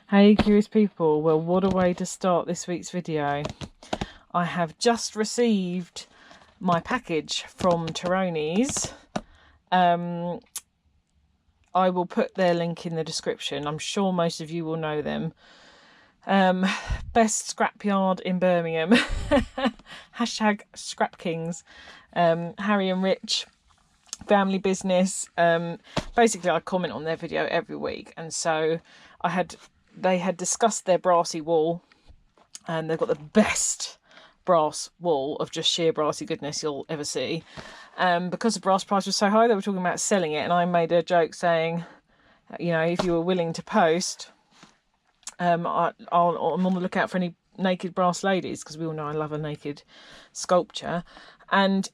Hey curious people, well what a way to start this week's video. I have just received my package from Tyroni's. I will put their link in the description. I'm sure most of you will know them. Best scrapyard in Birmingham. Hashtag Scrap Kings. Harry and Rich. Family business. Basically I comment on their video every week, and so they had discussed their brassy wall, and they've got the best brass wall of just sheer brassy goodness you'll ever see. Because the brass price was so high, they were talking about selling it, and I made a joke saying, you know, if you were willing to post, I'm on the lookout for any naked brass ladies, because we all know I love a naked sculpture. And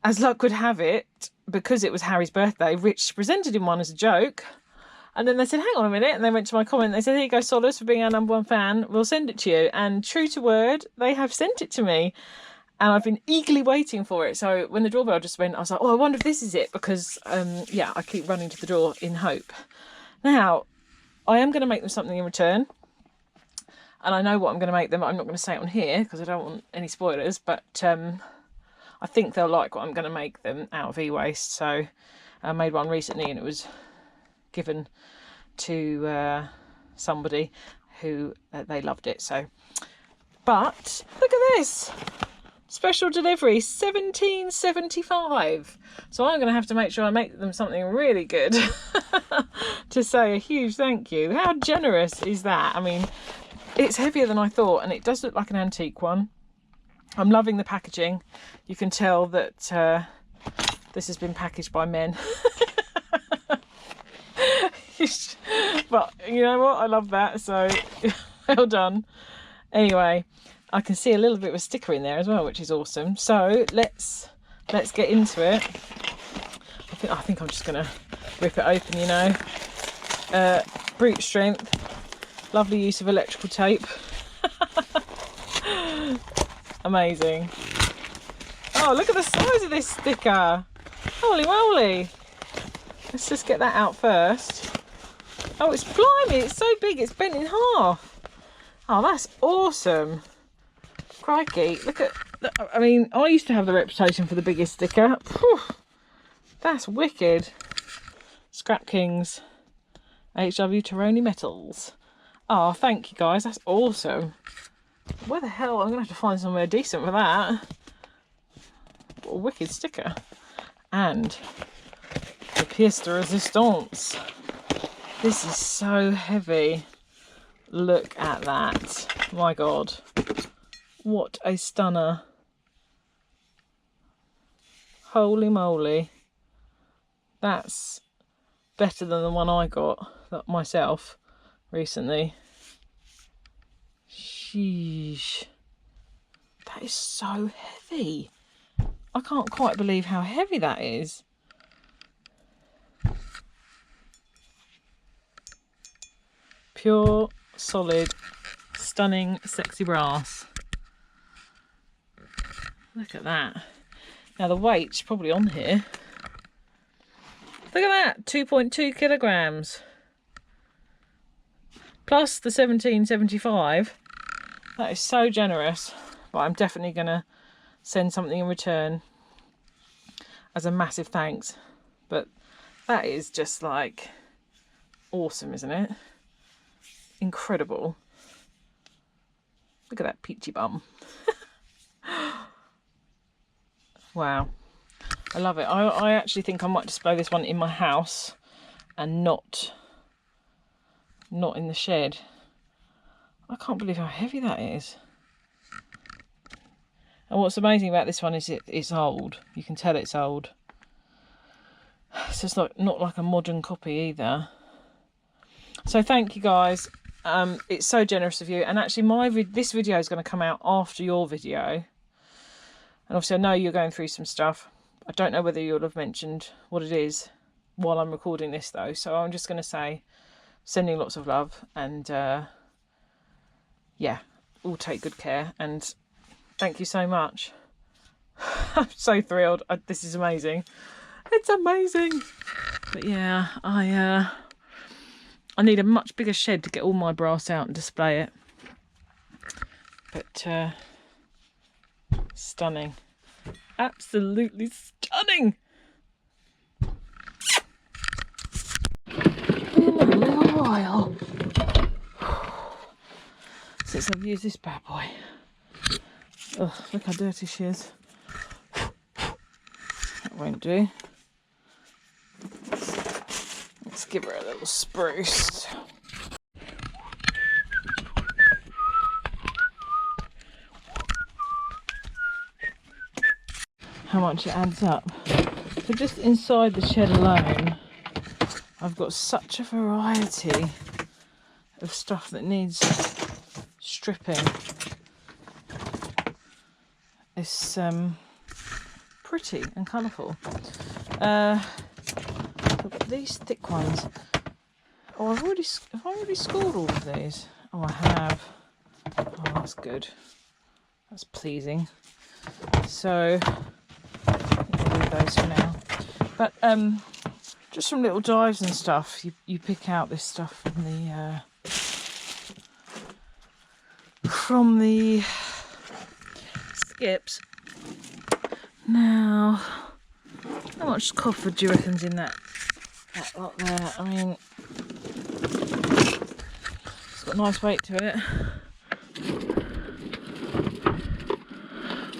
as luck would have it, because it was Harry's birthday, Rich presented him one as a joke. And then they said, hang on a minute. And they went to my comment. They said, here you go, Sollers, for being our #1 fan. We'll send it to you. And true to word, they have sent it to me. And I've been eagerly waiting for it. So when the doorbell just went, I was like, oh, I wonder if this is it. Because, yeah, I keep running to the door in hope. Now, I am going to make them something in return. And I know what I'm going to make them. I'm not going to say it on here because I don't want any spoilers. But I think they'll like what I'm going to make them out of e-waste. So I made one recently and it was given to somebody who they loved it. So, but look at this special delivery, £17.75. So I'm going to have to make sure I make them something really good to say a huge thank you. How generous is that? I mean, it's heavier than I thought, and it does look like an antique one. I'm loving the packaging. You can tell that this has been packaged by men. But you know what, I love that, so well done. Anyway, I can see a little bit of a sticker in there as well, which is awesome. So let's get into it. I think I'm just gonna rip it open, you know. Brute strength, lovely use of electrical tape. Amazing. Oh, look at the size of this sticker. Holy moly. Let's just get that out first. Oh, it's blimey, it's so big, it's bent in half. Oh, that's awesome. Crikey, look at, I mean, I used to have the reputation for the biggest sticker. Whew, that's wicked. Scrap Kings, HW Tyroni Metals. Oh, thank you guys, that's awesome. Where the hell, I'm going to have to find somewhere decent for that. What a wicked sticker. And the pièce de résistance. This is so heavy. Look at that. My God. What a stunner. Holy moly. That's better than the one I got myself recently. Sheesh. That is so heavy. I can't quite believe how heavy that is. Pure, solid, stunning, sexy brass. Look at that. Now the weight's probably on here. Look at that, 2.2 kilograms. Plus the 17.75. That is so generous. But I'm definitely going to send something in return as a massive thanks. But that is just like awesome, isn't it? Incredible. Look at that peachy bum. Wow, I love it. I actually think I might display this one in my house and not in the shed. I can't believe how heavy that is. And what's amazing about this one is it's old. You can tell it's old. So it's not like a modern copy either. So thank you guys. It's so generous of you. And actually this video is going to come out after your video. And obviously I know you're going through some stuff. I don't know whether you'll have mentioned what it is while I'm recording this though. So I'm just going to say, sending lots of love, and yeah, all take good care, and thank you so much. I'm so thrilled. This is amazing. It's amazing. But yeah, I need a much bigger shed to get all my brass out and display it. But stunning. Absolutely stunning. Been a little while since I've used this bad boy. Ugh, look how dirty she is. That won't do. Let's give her a little spruce. How much it adds up. So just inside the shed alone, I've got such a variety of stuff that needs stripping. It's pretty and colourful. I've got these thick ones. Oh, have I already scored all of these? Oh, I have. Oh, that's good. That's pleasing. So I'll leave those for now. But just from little dives and stuff, you pick out this stuff from the skips. Now, how much copper do you reckon's in that lot there? I mean, it's got a nice weight to it.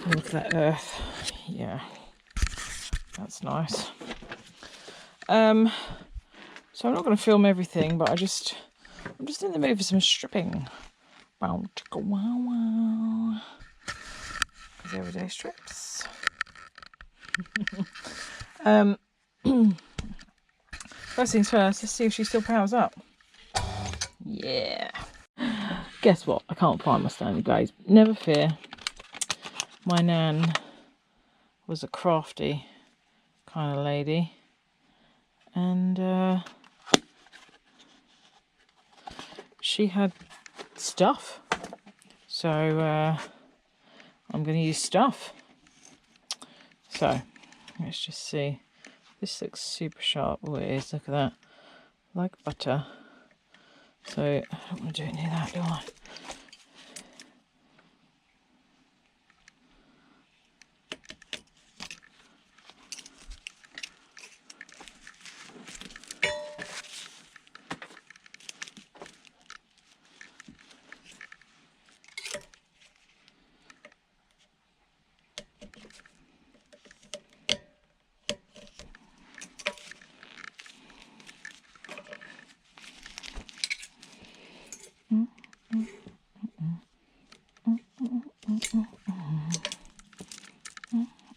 Oh, look at that earth. Yeah, that's nice. So I'm not going to film everything, but I'm just in the mood for some stripping. Wow, chicka, wow, wow. Because everyday strips. First things first, let's see if she still powers up. Yeah. Guess what? I can't find my Stanley glaze. Never fear. My nan was a crafty kind of lady. And she had stuff. So I'm going to use stuff. So let's just see. This looks super sharp. Oh, it is. Look at that. Like butter. So I don't want to do it near that, do I?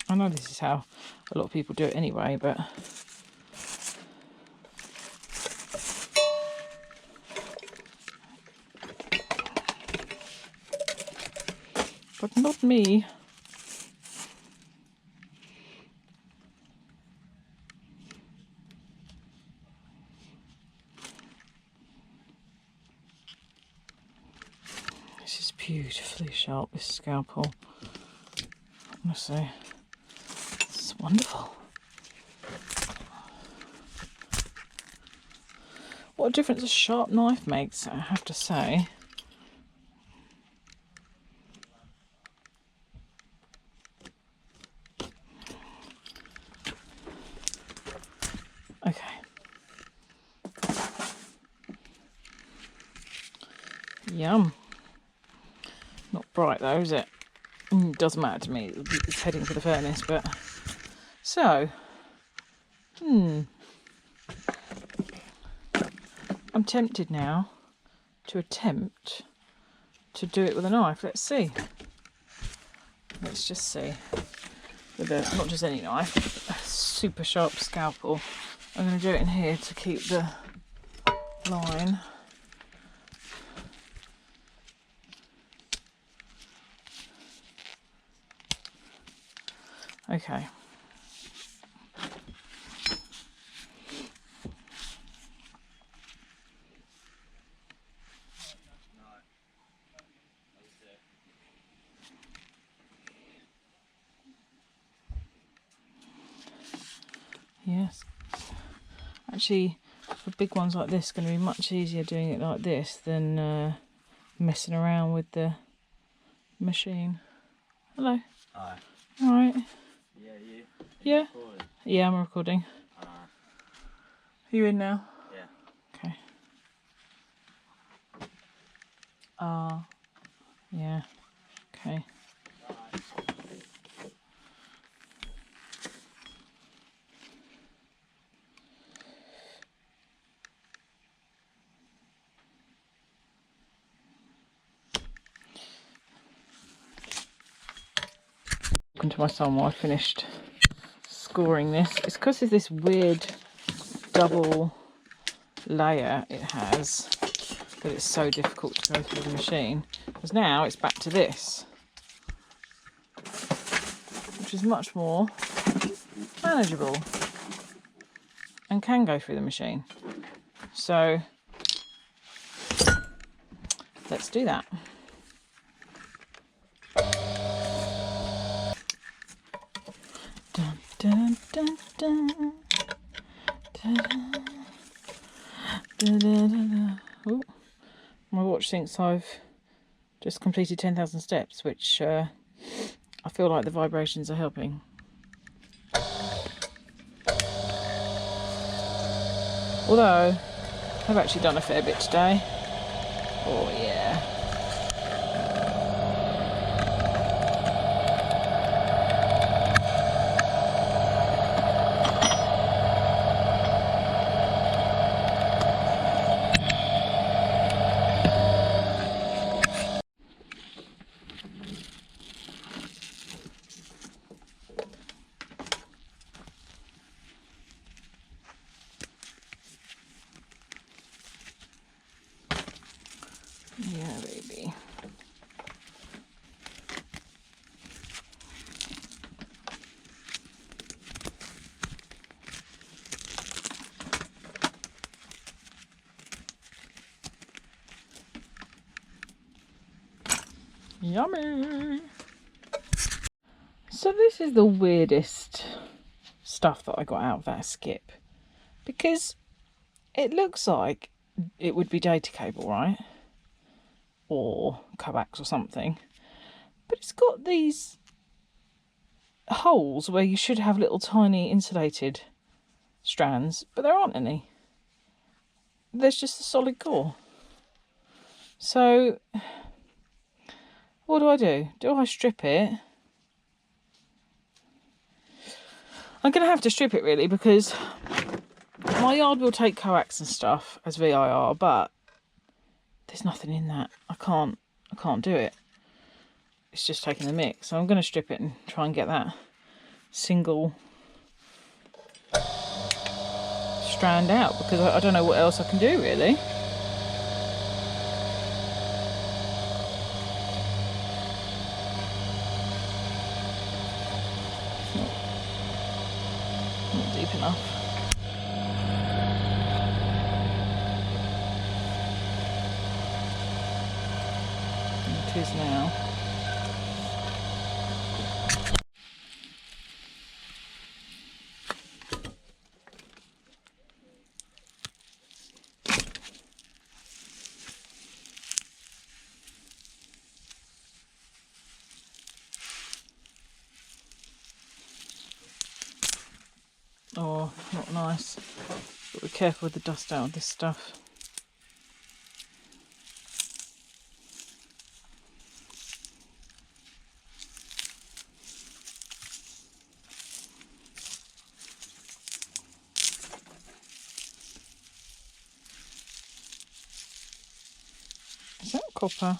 I know this is how a lot of people do it anyway, but not me. This is beautifully sharp, this scalpel. Honestly, it's wonderful. What a difference a sharp knife makes, I have to say. Okay. Yum. Not bright though, is it? Doesn't matter to me. It's heading for the furnace, but so I'm tempted now to attempt to do it with a knife. Let's see. Let's just see. With not just any knife, a super sharp scalpel. I'm going to do it in here to keep the line. Okay. Yes. Actually, for big ones like this, it's going to be much easier doing it like this than messing around with the machine. Hello. Hi. All right. Yeah, you? Yeah. Yeah, I'm recording. Are you in now? Yeah. Okay. Yeah. Okay. Welcome to my son while I finished scoring this. It's because of this weird double layer it has that it's so difficult to go through the machine. Because now it's back to this, which is much more manageable and can go through the machine. So let's do that. Dun, dun, dun, dun. Dun, dun, dun, dun. Ooh. My watch thinks I've just completed 10,000 steps, which I feel like the vibrations are helping. Although I've actually done a fair bit today. Oh yeah. Yeah, baby. Yummy. So this is the weirdest stuff that I got out of that skip, because it looks like it would be data cable, right? Or coax or something. But it's got these holes where you should have little tiny insulated strands, but there aren't any. There's just a solid core. So what do? Do I strip it? I'm going to have to strip it really, because my yard will take coax and stuff as VIR, but there's nothing in that. I can't do it. It's just taking the mix. So I'm going to strip it and try and get that single strand out, because I don't know what else I can do really. Not deep enough. It is now. Oh, not nice. But be careful with the dust out of this stuff. Is that copper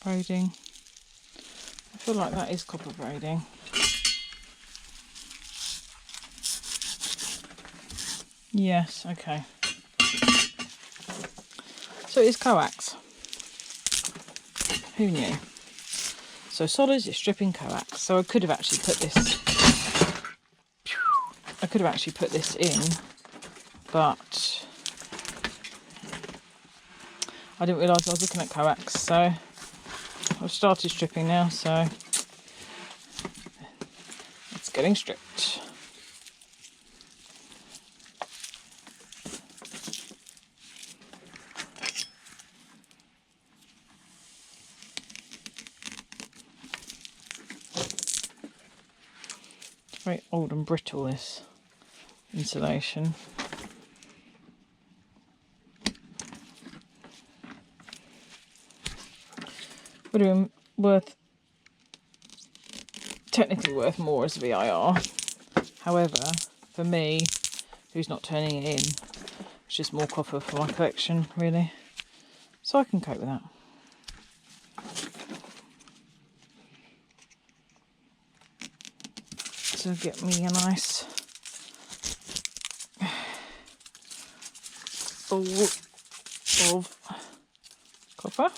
braiding? I feel like that is copper braiding. Yes, okay. So it is coax. Who knew? So solids is stripping coax. So I could have actually put this. I could have actually put this in, but I didn't realise I was looking at coax. So I've started stripping now. So it's getting stripped. Very old and brittle, this insulation. Would have been technically worth more as VIR. However, for me, who's not turning it in, it's just more copper for my collection, really. So I can cope with that. So get me a nice bowl of copper.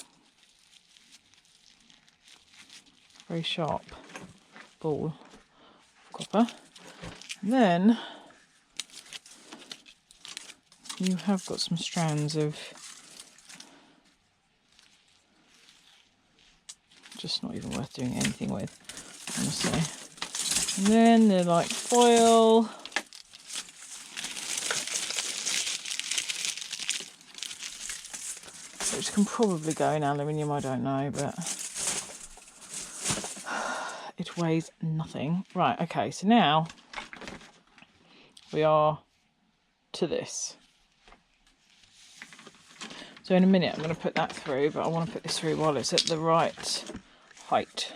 Very sharp ball of copper. And then you have got some strands of just not even worth doing anything with, honestly. And then they're like foil. Which can probably go in aluminium, I don't know, but it weighs nothing. Right, okay, so now we are to this. So in a minute I'm going to put that through, but I want to put this through while it's at the right height.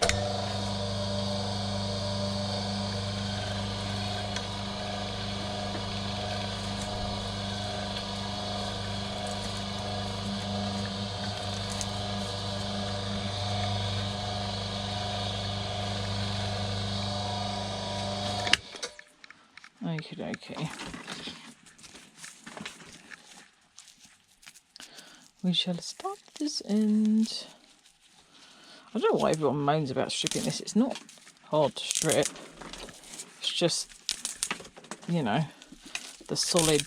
Okie dokie. We shall start this end. I don't know why everyone moans about stripping this. It's not hard to strip. It's just, you know, the solid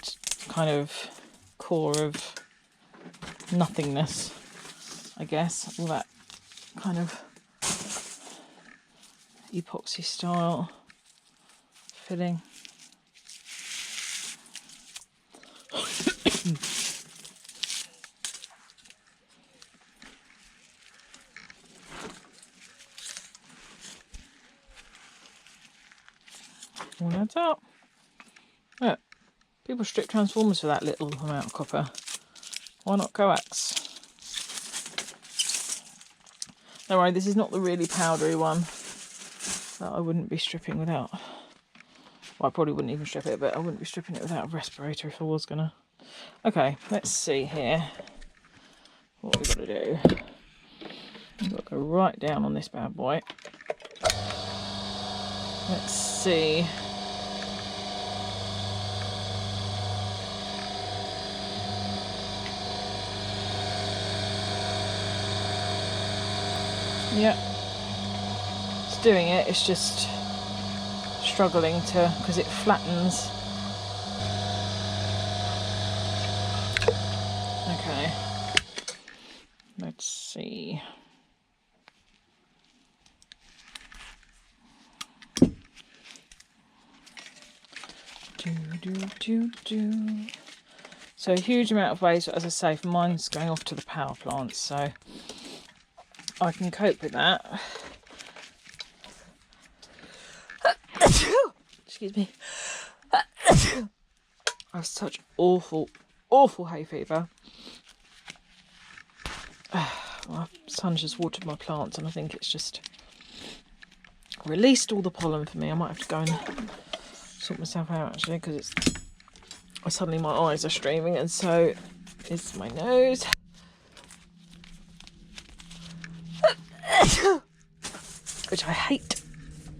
kind of core of nothingness, I guess. All that kind of epoxy style filling. All adds up. Look, people strip transformers for that little amount of copper. Why not coax? Don't worry, this is not the really powdery one that I wouldn't be stripping without. Well, I probably wouldn't even strip it, but I wouldn't be stripping it without a respirator if I was gonna. Okay, let's see here what we've got to do. We've got to go right down on this bad boy. Let's see. Yeah, it's doing it. It's just struggling to, because it flattens. Okay, let's see. So a huge amount of waste, as I say, for mine's going off to the power plant, so I can cope with that. Excuse me. I have such awful hay fever. My son's just watered my plants and I think it's just released all the pollen for me. I might have to go and sort myself out actually, because it's suddenly my eyes are streaming and so is my nose. Which I hate.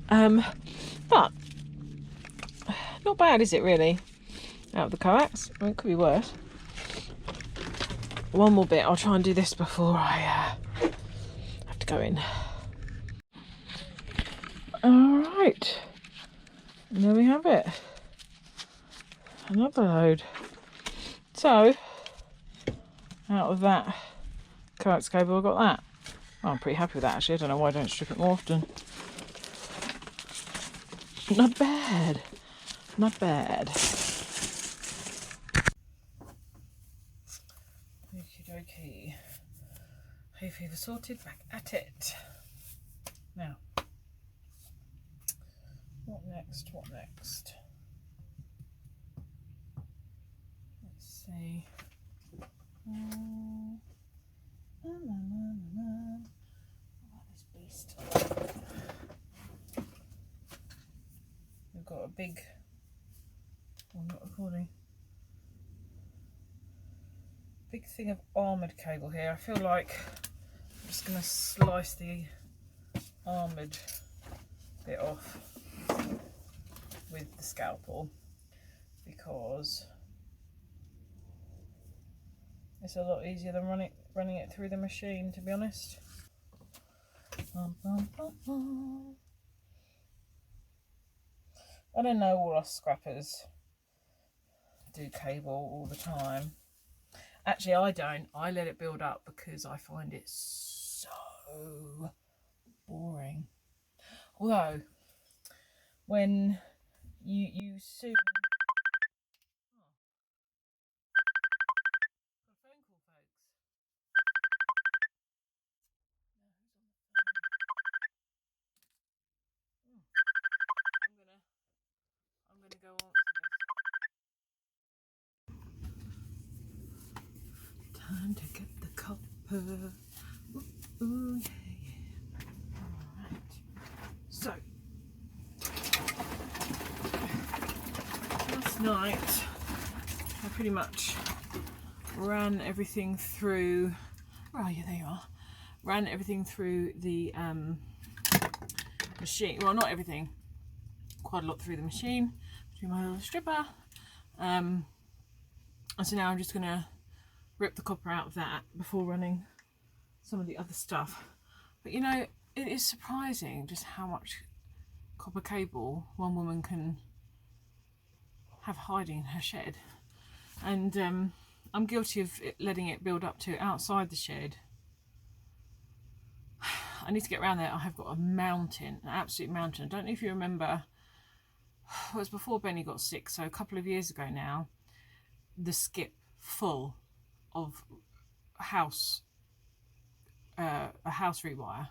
But not bad, is it really? Out of the coax. I mean, it could be worse. One more bit. I'll try and do this before I have to go in. Alright. And there we have it. Another load. So, out of that coax cable, I got that. Well, I'm pretty happy with that actually. I don't know why I don't strip it more often. Not bad. Not bad. Okie dokie. Hay fever sorted, back at it. Now, What next? What next? Let's see. Oh, this beast. We've got a big. I'm not recording. Big thing of armoured cable here. I feel like I'm just going to slice the armoured bit off with the scalpel because it's a lot easier than running it through the machine, to be honest. I don't know all us scrappers do cable all the time. Actually, I don't. I let it build up because I find it so boring. Although, when you soon... Oh. Got a phone call, folks. No, who's on the phone? I'm gonna go answer this. Time to get the copper. Ooh, yeah, yeah. Alright. So, last night I pretty much ran everything through. Where are you? There you are. Ran everything through the machine. Well, not everything. Quite a lot through the machine between my little stripper. And so now I'm just going to rip the copper out of that before running some of the other stuff. But you know, it is surprising just how much copper cable one woman can have hiding in her shed. And I'm guilty of letting it build up to outside the shed. I need to get around there. I have got a mountain, an absolute mountain. I don't know if you remember, it was before Benny got sick, so a couple of years ago now, the skip full of a house rewire.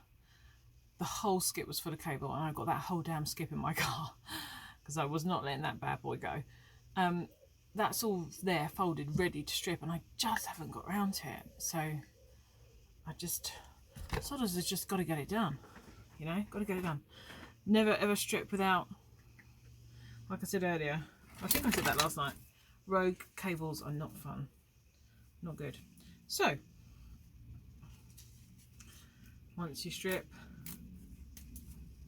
The whole skip was full of cable, and I got that whole damn skip in my car because I was not letting that bad boy go. That's all there, folded, ready to strip, and I just haven't got around to it. So I just... Solders has just got to get it done, you know, got to get it done. Never ever strip without, like I said earlier, I think I said that last night, rogue cables are not fun, not good. So, once you strip,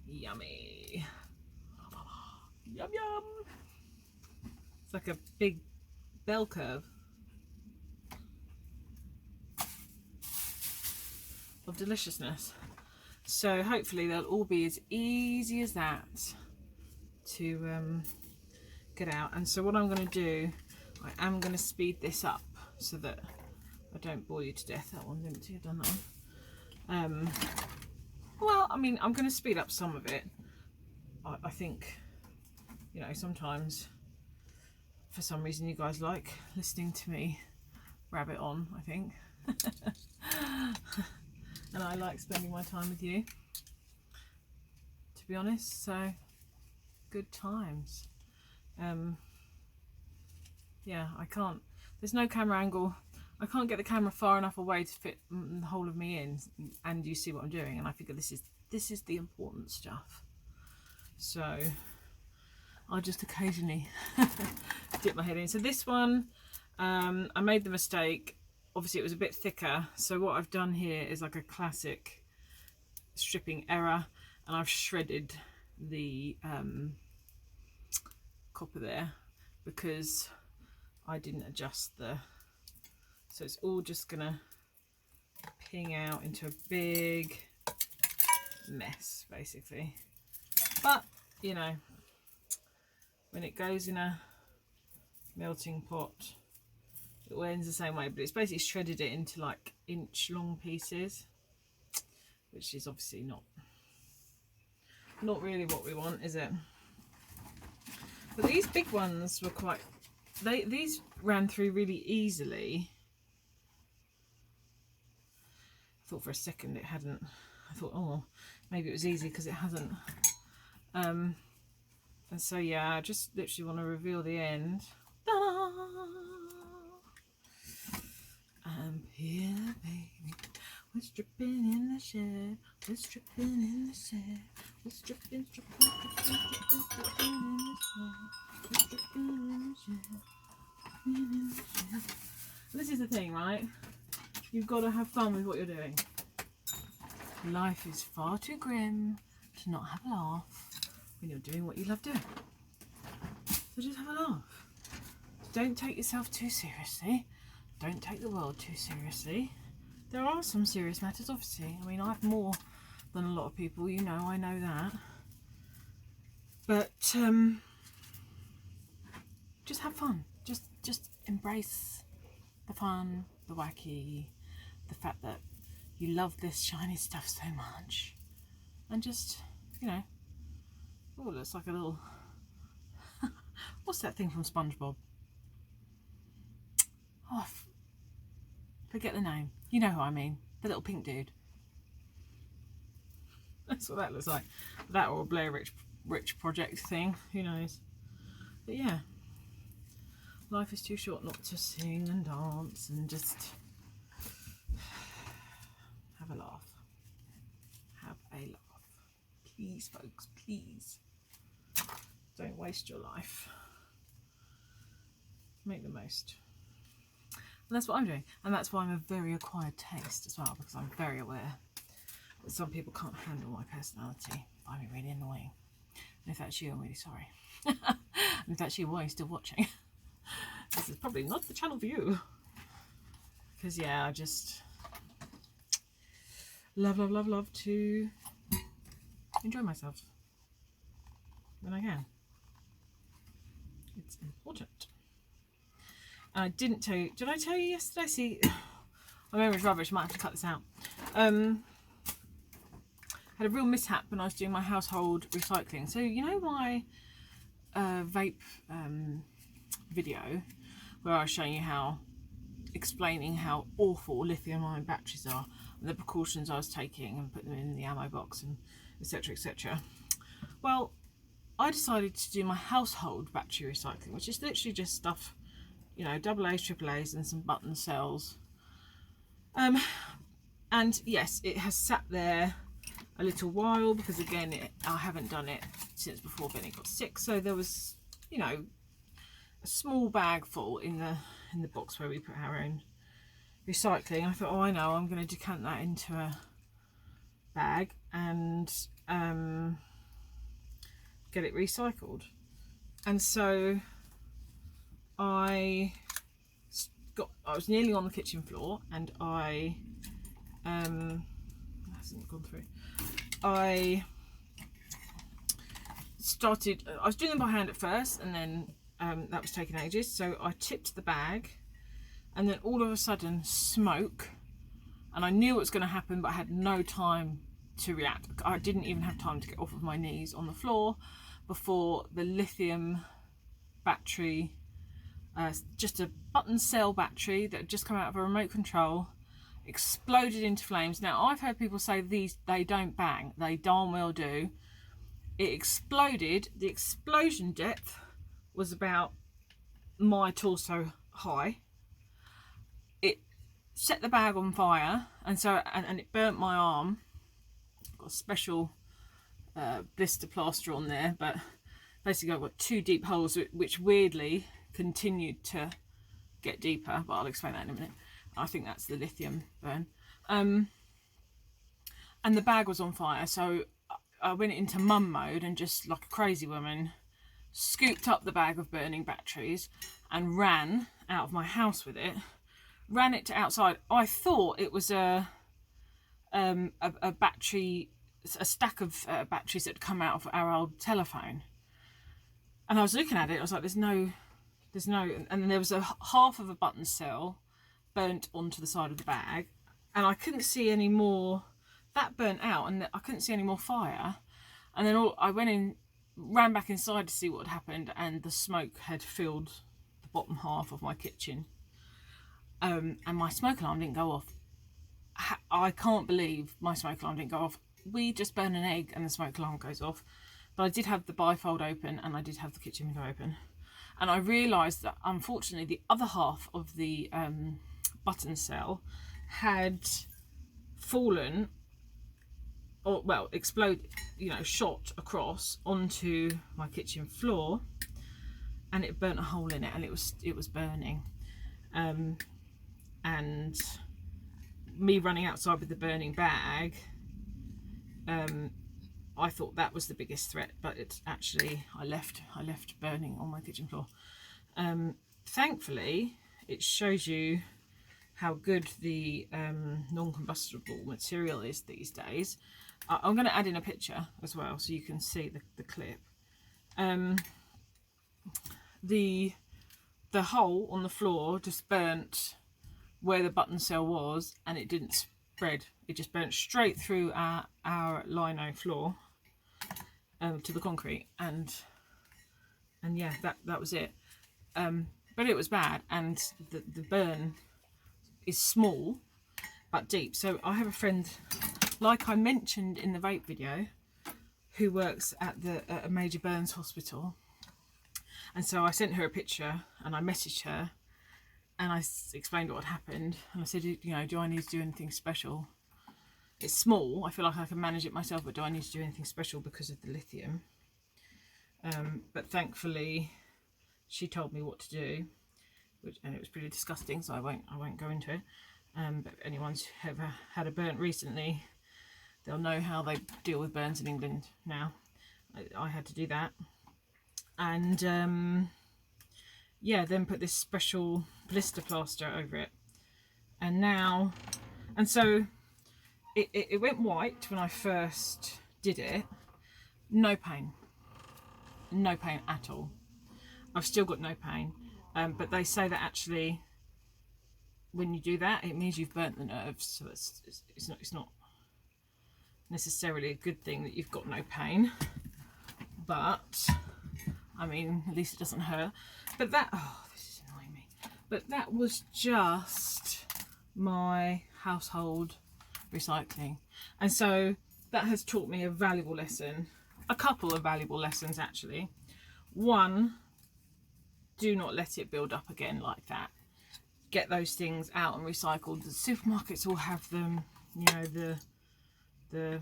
yummy, yum yum, it's like a big bell curve of deliciousness. So hopefully they'll all be as easy as that to get out. And so what I'm going to do, I am going to speed this up so that I don't bore you to death. That one's empty, I've done that one. Well, I mean, I'm going to speed up some of it. I think, you know, sometimes for some reason you guys like listening to me rabbit on, I think. And I like spending my time with you, to be honest, so good times. Yeah, I can't, there's no camera angle, I can't get the camera far enough away to fit the whole of me in, and you see what I'm doing, and I figure this is the important stuff. So I'll just occasionally dip my head in. So this one, I made the mistake. Obviously it was a bit thicker, so what I've done here is like a classic stripping error, and I've shredded the copper there because I didn't adjust the, so it's all just gonna ping out into a big mess basically. But you know, when it goes in a melting pot, it all ends the same way, but it's basically shredded it into like inch long pieces, which is obviously not really what we want, is it? But these big ones were quite, these ran through really easily. I thought for a second it hadn't. I thought, oh, maybe it was easy because it hasn't. And so yeah, I just literally want to reveal the end. Ta-da! I'm here, baby. We're stripping in the shed. We're stripping in the shed. We're stripping in the shed. We're stripping in the shed. This is the thing, right? You've got to have fun with what you're doing. Life is far too grim to not have a laugh when you're doing what you love doing. So just have a laugh. Don't take yourself too seriously. Don't take the world too seriously. There are some serious matters, obviously. I mean, I have more than a lot of people, you know, I know that. But just have fun. Just embrace the fun, the wacky, the fact that you love this shiny stuff so much. And just, you know, oh, it looks like a little... What's that thing from SpongeBob? Oh, forget the name. You know who I mean. The little pink dude. That's what that looks like. That or a Blair Witch Project thing. Who knows? But yeah. Life is too short not to sing and dance and just have a laugh. Have a laugh. Please, folks, please. Don't waste your life. Make the most. And that's what I'm doing. And that's why I'm a very acquired taste as well, because I'm very aware that some people can't handle my personality. I find it really annoying. And if that's you, I'm really sorry. And if that's you, why are you still watching? This is probably not the channel for you. Because yeah, I just love to enjoy myself when I can. It's important. I didn't tell you. Did I tell you yesterday? See, my memory's rubbish. I might have to cut this out. Had a real mishap when I was doing my household recycling. So you know my vape video where I was showing you explaining how awful lithium-ion batteries are and the precautions I was taking and putting them in the ammo box and etc, etc. Well, I decided to do my household battery recycling, which is literally just stuff, you know, AA's, AAA's and some button cells. And yes, it has sat there a little while because again, I haven't done it since before Benny got sick. So there was, you know, a small bag full in the box where we put our own recycling. I thought, oh, I know, I'm going to decant that into a bag and get it recycled. And so I was nearly on the kitchen floor and I hasn't gone through. I was doing them by hand at first, and then that was taking ages, so I tipped the bag and then all of a sudden smoke, and I knew what was going to happen but I had no time to react. I didn't even have time to get off of my knees on the floor before the lithium battery, just a button cell battery that had just come out of a remote control, exploded into flames. Now I've heard people say they don't bang. They darn well do. It exploded. The explosion depth was about my torso high. It set the bag on fire, and so and it burnt my arm. I've got a special blister plaster on there, but basically I've got 2 deep holes which weirdly continued to get deeper, but I'll explain that in a minute. I think that's the lithium burn. And the bag was on fire, so I went into mum mode and just like a crazy woman scooped up the bag of burning batteries and ran out of my house with it. Ran it to outside. I thought it was a battery, a stack of batteries that had come out of our old telephone. And I was looking at it, I was like, there's no, and there was a half of a button cell burnt onto the side of the bag, and I couldn't see any more. That burnt out, and I couldn't see any more fire. And then I went in, ran back inside to see what had happened, and the smoke had filled the bottom half of my kitchen. And my smoke alarm didn't go off. I can't believe my smoke alarm didn't go off. We just burn an egg and the smoke alarm goes off. But I did have the bifold open and I did have the kitchen window open. And I realised that unfortunately the other half of the button cell had fallen, or well, exploded, you know, shot across onto my kitchen floor, and it burnt a hole in it, and it was burning. And me running outside with the burning bag, I thought that was the biggest threat, but it's actually I left burning on my kitchen floor. Thankfully, it shows you how good the non-combustible material is these days. I'm going to add in a picture as well so you can see the clip. The hole on the floor just burnt where the button cell was, and it didn't spread. It just burnt straight through our lino floor to the concrete, and yeah, that was it. But it was bad, and the burn is small but deep. So I have a friend, like I mentioned in the vape video, who works at a major burns hospital, and so I sent her a picture and I messaged her and I explained what had happened, and I said, you know, do I need to do anything special? It's small, I feel like I can manage it myself, but do I need to do anything special because of the lithium? But thankfully she told me what to do, and it was pretty disgusting, so I won't go into it. But if anyone's ever had a burnt recently, they'll know how they deal with burns in England now. I had to do that, and yeah, then put this special blister plaster over it, and so it went white when I first did it. No pain at all. I've still got no pain, but they say that actually when you do that, it means you've burnt the nerves, so it's not necessarily a good thing that you've got no pain, but I mean, at least it doesn't hurt. But that, oh, this is annoying me, but that was just my household recycling, and so that has taught me a valuable lesson, a couple of valuable lessons actually. One, do not let it build up again like that. Get those things out and recycled. The supermarkets all have them, you know, the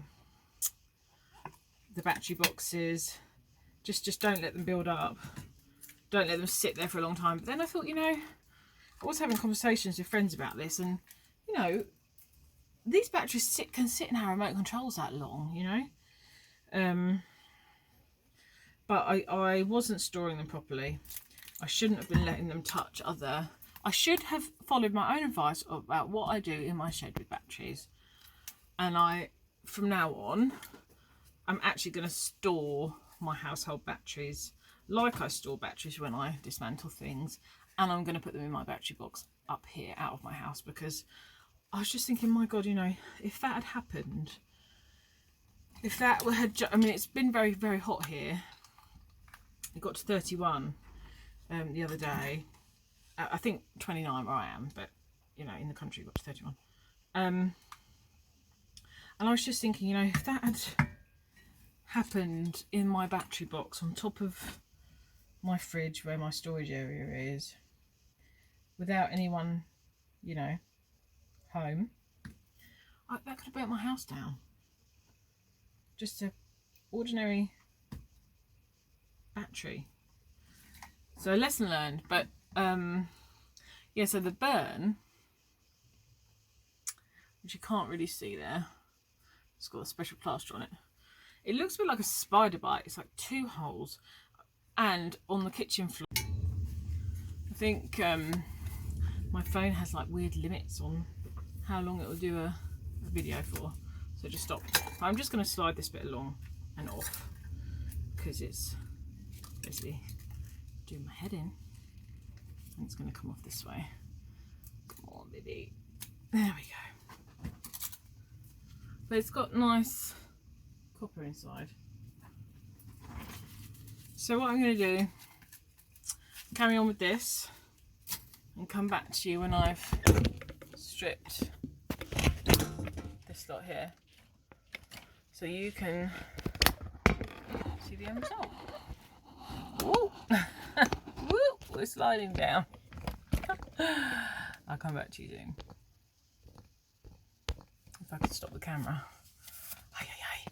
battery boxes. Just don't let them build up. Don't let them sit there for a long time. But then I thought, you know, I was having conversations with friends about this, and you know, these batteries can sit in our remote controls that long, you know. But I wasn't storing them properly. I shouldn't have been letting them touch other. I should have followed my own advice about what I do in my shed with batteries. And from now on, I'm actually going to store my household batteries like I store batteries when I dismantle things. And I'm going to put them in my battery box up here out of my house, because I was just thinking, my God, you know, if that had happened, if that had, I mean, it's been very, very hot here. It got to 31 the other day. I think 29 where I am, but you know, in the country it got to 31. And I was just thinking, you know, if that had happened in my battery box on top of my fridge where my storage area is, without anyone, you know, home, that could have burnt my house down. Just a ordinary battery. So lesson learned. But yeah, so the burn, which you can't really see there, it's got a special plaster on it. It looks a bit like a spider bite. It's like 2 holes, and on the kitchen floor. I think my phone has like weird limits on how long it will do a video for, so just stop. I'm just going to slide this bit along and off because it's basically doing my head in, and it's going to come off this way. Come on, baby. There we go. But it's got nice copper inside. So what I'm going to do, carry on with this and come back to you when I've stripped this lot here, so you can See the end result. Woo! Woo! We're sliding down. I'll come back to you soon. If I could stop the camera. Aye, aye, aye.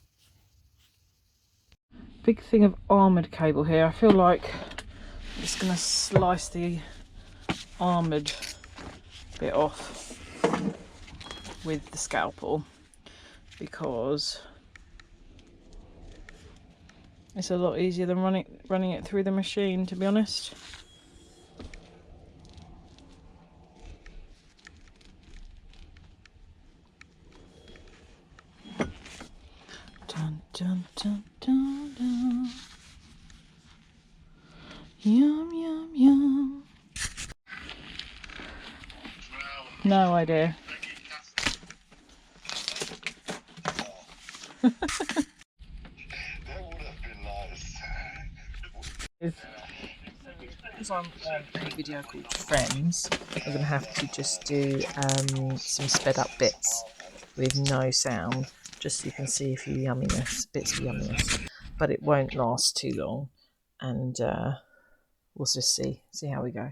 Big thing of armoured cable here. I feel like I'm just going to slice the armoured bit off with the scalpel because it's a lot easier than running it through the machine, to be honest. Dun, dun, dun, dun, dun. Yum, yum, yum. No idea. That would have been nice. Because I'm a video called Friends, I'm going to have to just do some sped up bits with no sound, just so you can see a few bits of yumminess. But it won't last too long, and we'll just see how we go.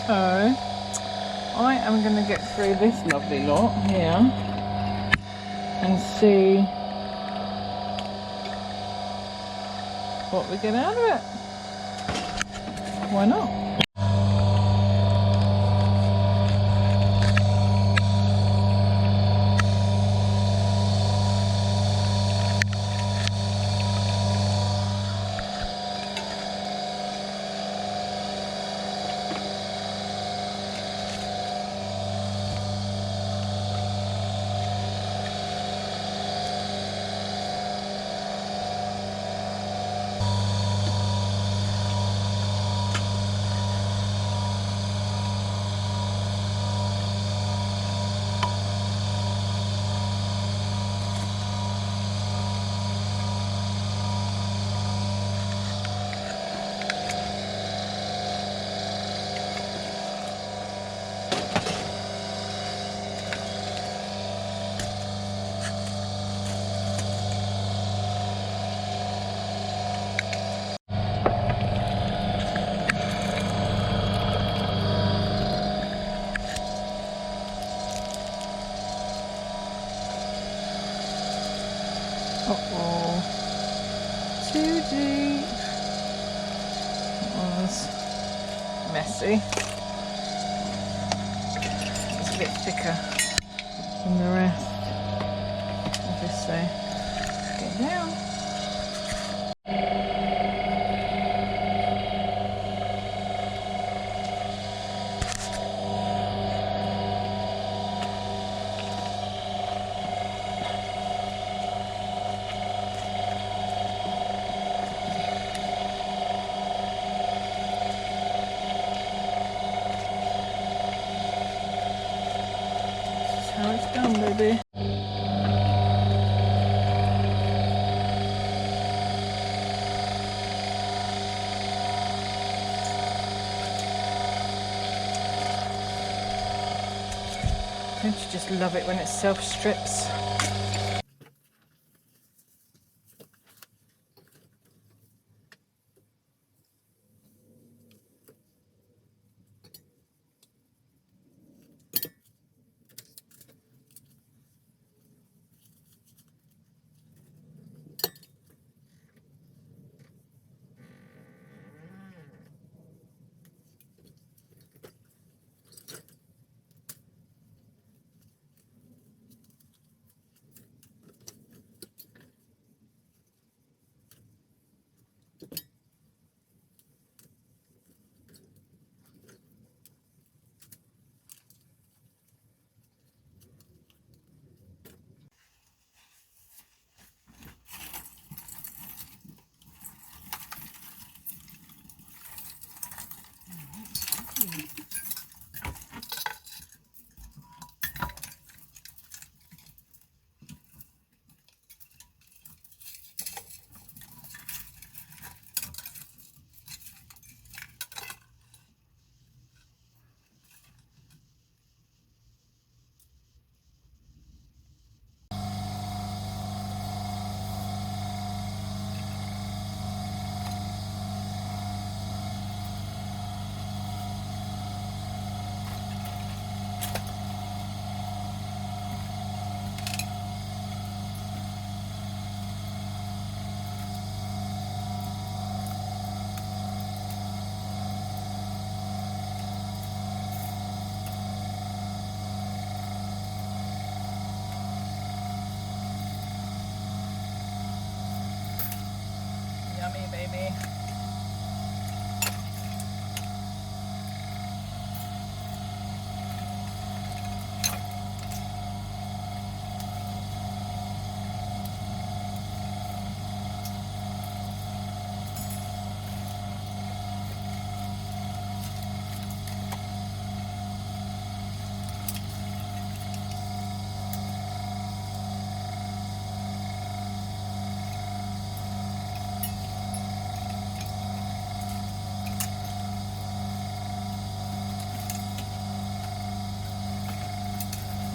So I am going to get through this lovely lot here and see what we get out of it. Why not? Uh-oh. Too deep. That was messy. It's a bit thicker than the rest. Obviously. Get down. How it's done, baby. Don't you just love it when it self-strips?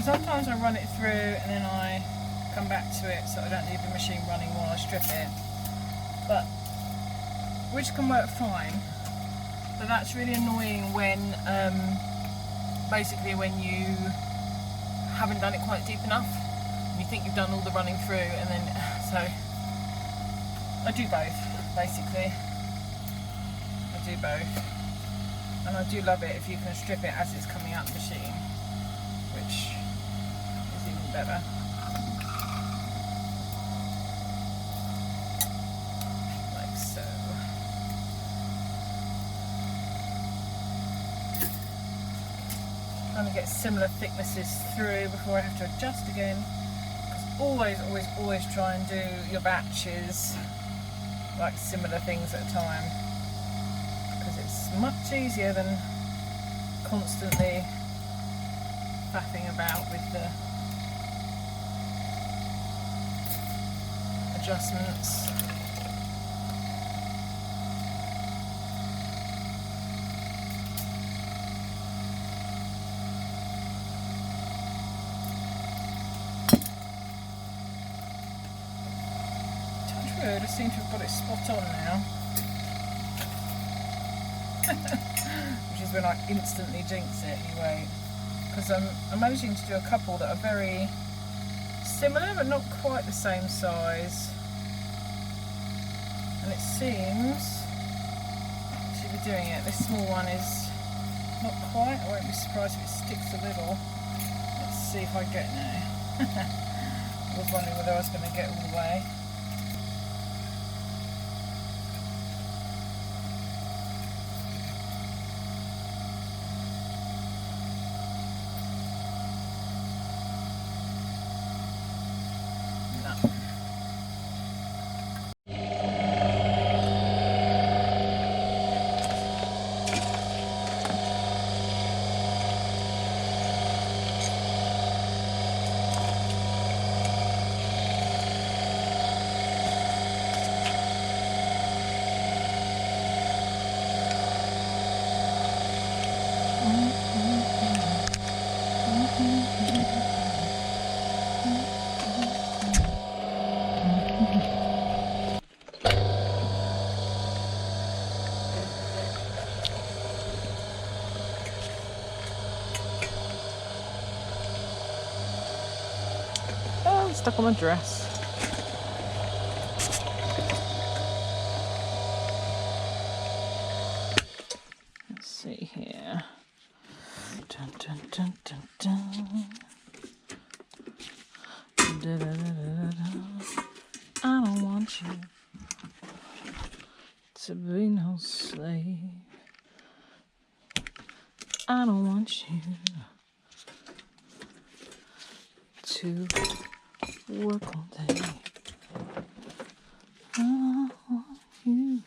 sometimes I run it through and then I come back to it so I don't leave the machine running while I strip it. But which can work fine. But that's really annoying when basically when you haven't done it quite deep enough. And you think you've done all the running through, and then so I do both basically. I do both. And I do love it if you can strip it as it's coming out the machine, which is even better. Like so. Trying to get similar thicknesses through before I have to adjust again. Because always try and do your batches like similar things at a time. It's much easier than constantly faffing about with the adjustments. Touch wood, I seem to have got it spot on now. Which is when I instantly jinx it anyway, because I'm managing to do a couple that are very similar but not quite the same size, and it seems I should be doing it. This small one is not quite. I won't be surprised if it sticks a little. Let's see if I get now. I was wondering whether I was going to get all the way. Oh, stuck on my dress. Let's see here. Dun, dun, dun, dun, dun. Da, da, da, da, da. I don't want you to be no slave. I don't want you to work all day. I want you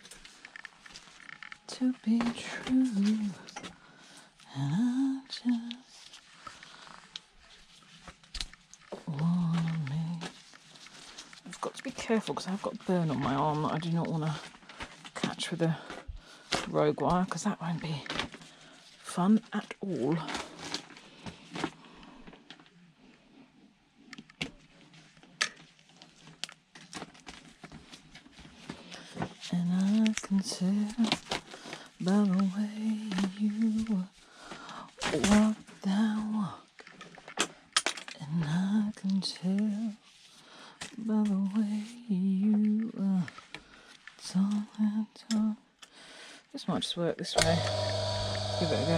to be true. And I just wanna make. I've got to be careful because I've got a burn on my arm that I do not want to catch with a rogue wire, because that won't be fun at all. And I can tell by the way you walk that walk, and I can tell by the way you talk and talk. This might just work this way. Let's give it a go.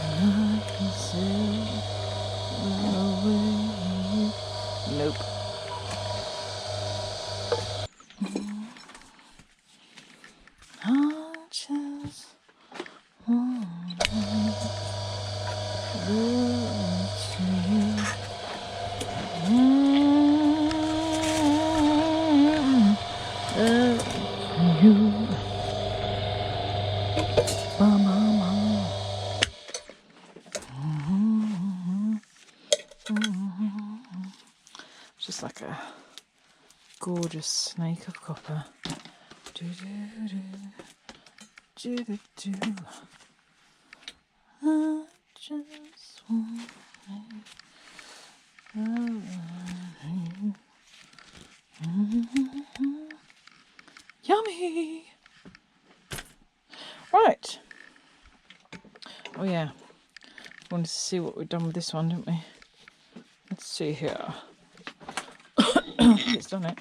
And I can tell by the way you... Nope. I just want to go to you. You. Just like a gorgeous snake of copper. Do do do do do do. I just want Yummy. Right. Oh yeah. Wanted to see what we've done with this one, didn't we? Let's see here. I think it's done it.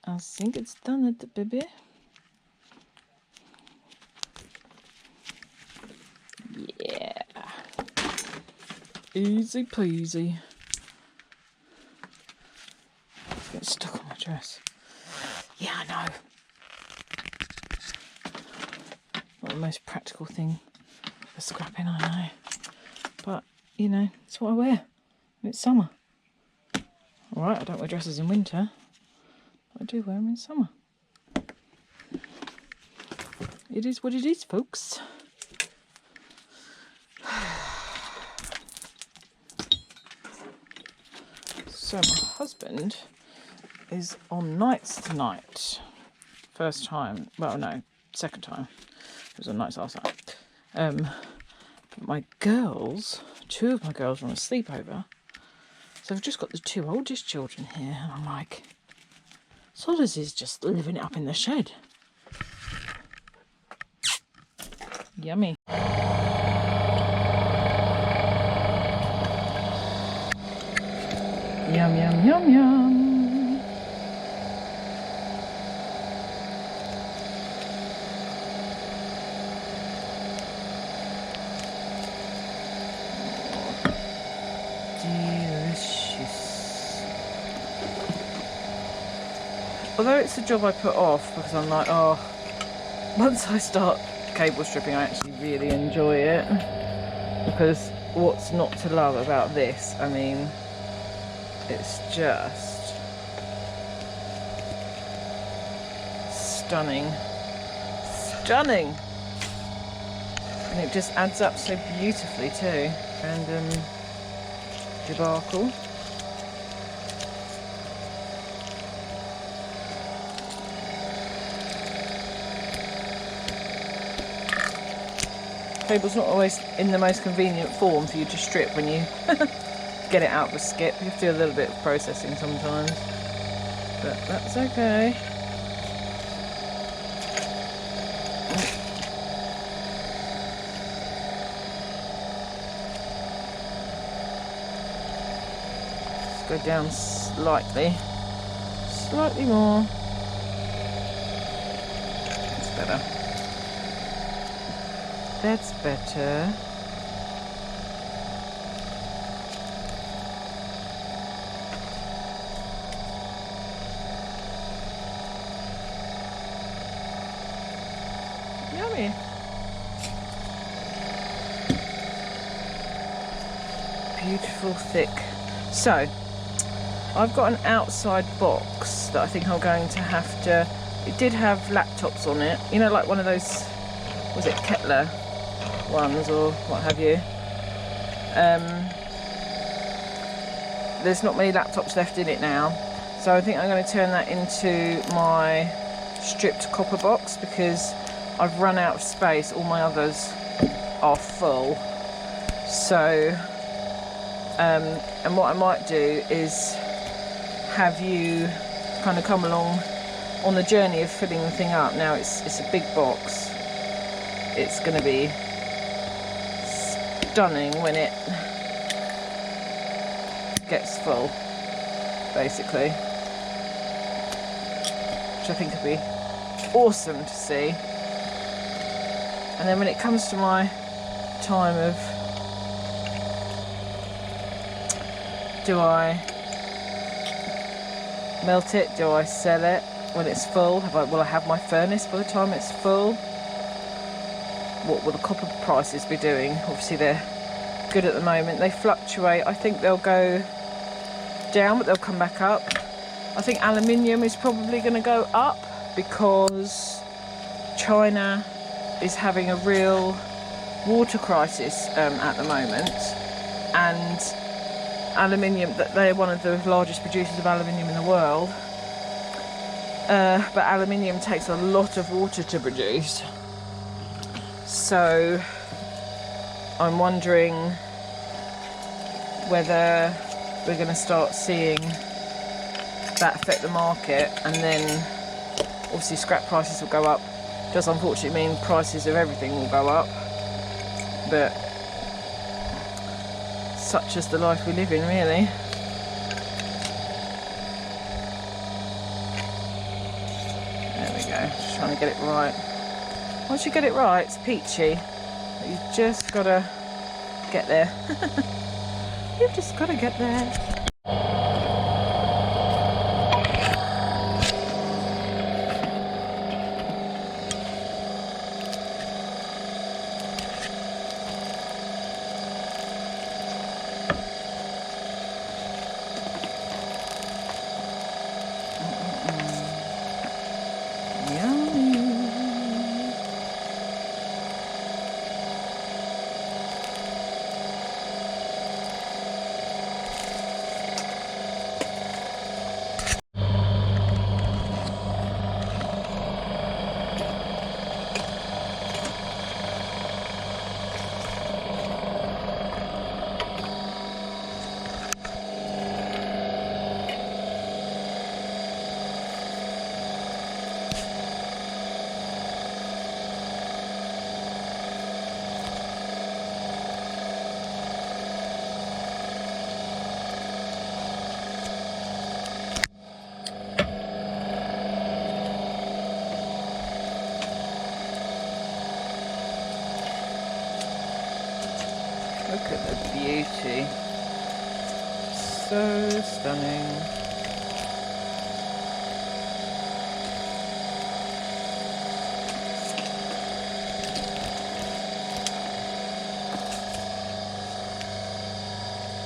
I think it's done it, baby. Yeah. Easy peasy. It's getting stuck on my dress. Yeah, I know. Not the most practical thing for scrapping, I know. But, you know, it's what I wear. It's summer. Alright, I don't wear dresses in winter. But I do wear them in summer. It is what it is, folks. So my husband is on nights tonight. First time, well no, second time. It was on nights last night. But my girls, two of my girls are on a sleepover. So I've just got the two oldest children here. And I'm like, Sollers is just living it up in the shed. Yummy. Yum, yum, yum, yum. Delicious. Although it's a job I put off because I'm like, oh, once I start cable stripping I actually really enjoy it. Because what's not to love about this? I mean, it's just stunning. Stunning! And it just adds up so beautifully too. Random debacle. Cable's not always in the most convenient form for you to strip when you get it out of the skip. You have to do a little bit of processing sometimes, but that's okay. Let's go down slightly more. That's better. That's better. Yummy. Beautiful thick. So I've got an outside box that I think I'm going to have to, it did have laptops on it, you know, like one of those, was it Kettler ones or what have you. There's not many laptops left in it now, so I think I'm going to turn that into my stripped copper box because I've run out of space. All my others are full. So and what I might do is have you kind of come along on the journey of filling the thing up. Now it's a big box. It's going to be stunning when it gets full, basically, which I think would be awesome to see. And then when it comes to my time of, do I melt it, do I sell it when it's full, will I have my furnace by the time it's full? What will the copper prices be doing? Obviously they're good at the moment. They fluctuate. I think they'll go down, but they'll come back up. I think aluminium is probably going to go up because China is having a real water crisis at the moment, and aluminium, they're one of the largest producers of aluminium in the world, but aluminium takes a lot of water to produce. So I'm wondering whether we're going to start seeing that affect the market, and then obviously scrap prices will go up. Does unfortunately mean prices of everything will go up, but such is the life we live in, really. There we go, just trying to get it right. Once you get it right, it's peachy. But you've just got to get there. You've just got to get there. Look at the beauty. So stunning.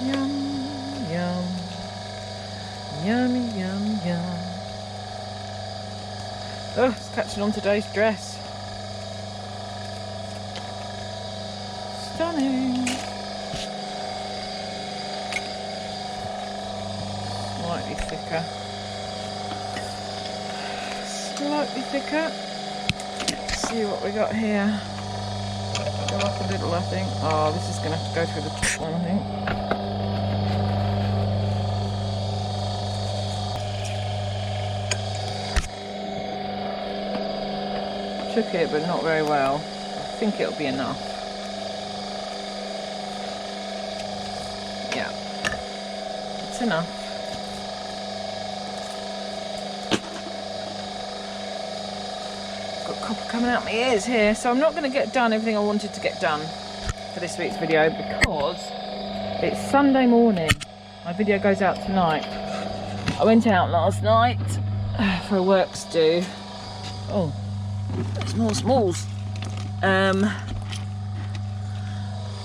Yum, yum. Yummy, yum, yum. Oh, it's catching on today's dress. Stunning. Slightly thicker. Slightly thicker. Let's see what we got here. Go up a little, I think. Oh, this is going to have to go through the top one, I think. Took it, but not very well. I think it'll be enough. Yeah, it's enough. Got copper coming out my ears here, so I'm not going to get done everything I wanted to get done for this week's video because it's Sunday morning. My video goes out tonight. I went out last night for a works do. Oh, there's more smalls. And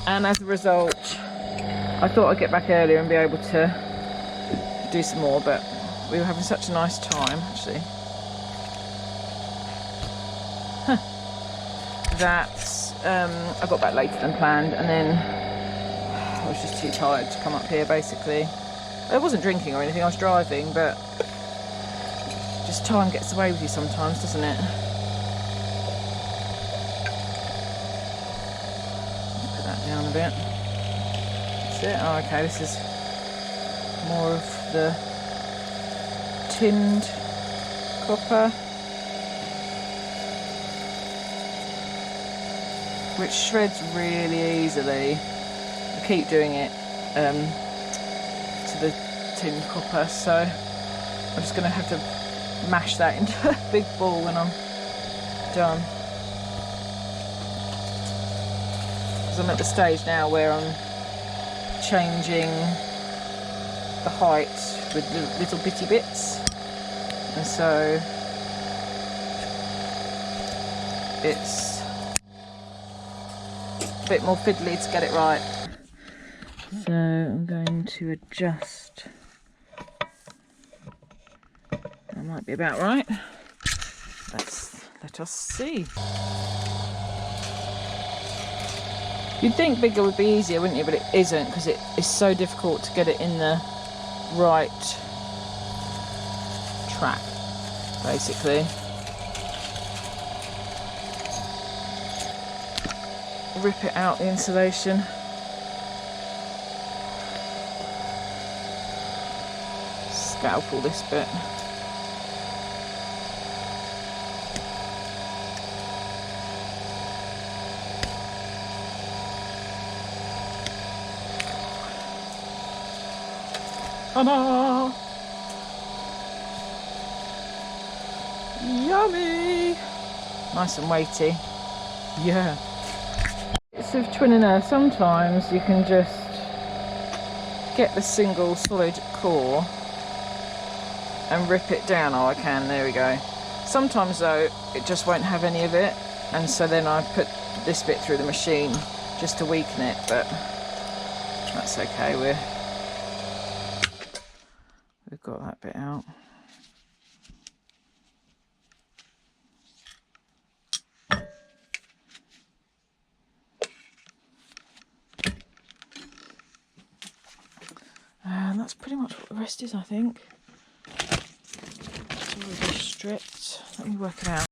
as a result, I thought I'd get back earlier and be able to do some more, but we were having such a nice time, actually, that I got back later than planned, and then I was just too tired to come up here, basically. I wasn't drinking or anything, I was driving, but just time gets away with you sometimes, doesn't it? Put that down a bit. That's it. Oh, okay, this is more of the tinned copper, which shreds really easily. I keep doing it to the tinned copper, so I'm just going to have to mash that into a big ball when I'm done. Because I'm at the stage now where I'm changing the height with the little bitty bits, and so it's a bit more fiddly to get it right. So I'm going to adjust. That might be about right. Let us see. You'd think bigger would be easier, wouldn't you? But it isn't, because it is so difficult to get it in the right track, basically. rip it out, the insulation. Scalpel this bit. Ta-da! Yummy! Nice and weighty. Yeah. It's of twinning air. Sometimes you can just get the single solid core and rip it down. Oh, I can. There we go. Sometimes though, it just won't have any of it, and so then I put this bit through the machine just to weaken it, but that's okay. We've got that bit out. And that's pretty much what the rest is, I think. It's already stripped. Let me work it out.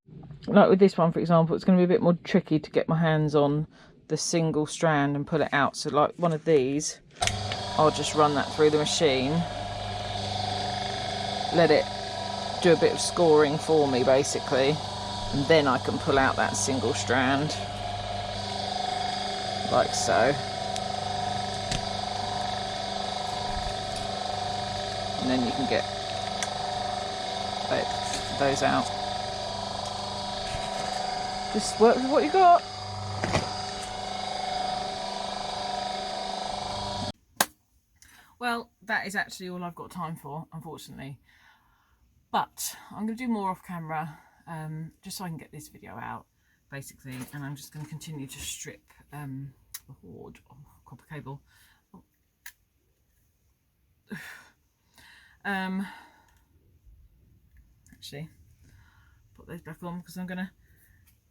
Like with this one, for example, it's going to be a bit more tricky to get my hands on the single strand and pull it out. So like one of these, I'll just run that through the machine, let it do a bit of scoring for me basically, and then I can pull out that single strand like so. And then you can get those out. Just work with what you got. Well, that is actually all I've got time for, unfortunately. But I'm going to do more off camera, just so I can get this video out, basically. And I'm just going to continue to strip the Hoard copper cable. Actually, put those back on because I'm going to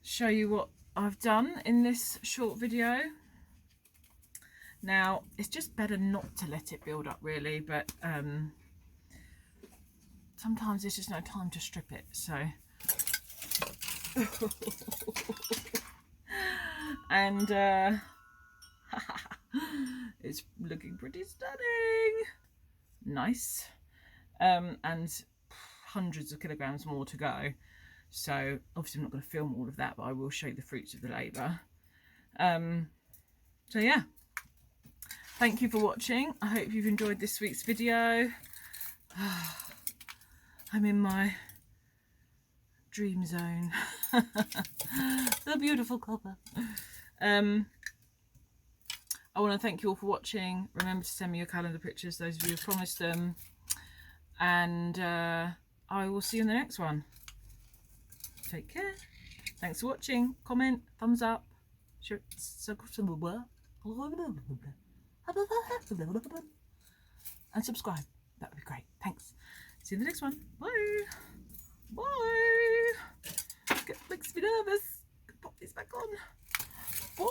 show you what I've done in this short video. Now, it's just better not to let it build up really, but sometimes there's just no time to strip it, so and it's looking pretty stunning. Nice. And hundreds of kilograms more to go, so obviously I'm not going to film all of that, but I will show you the fruits of the labour. So yeah, thank you for watching. I hope you've enjoyed this week's video. I'm in my dream zone. The beautiful copper. I want to thank you all for watching. Remember to send me your calendar pictures, those of you who promised them, and I will see you in the next one. Take care. Thanks for watching. Comment, thumbs up, share, and subscribe. That would be great. Thanks. See you in the next one. Bye. Bye. Makes me nervous. Pop these back on. Bye.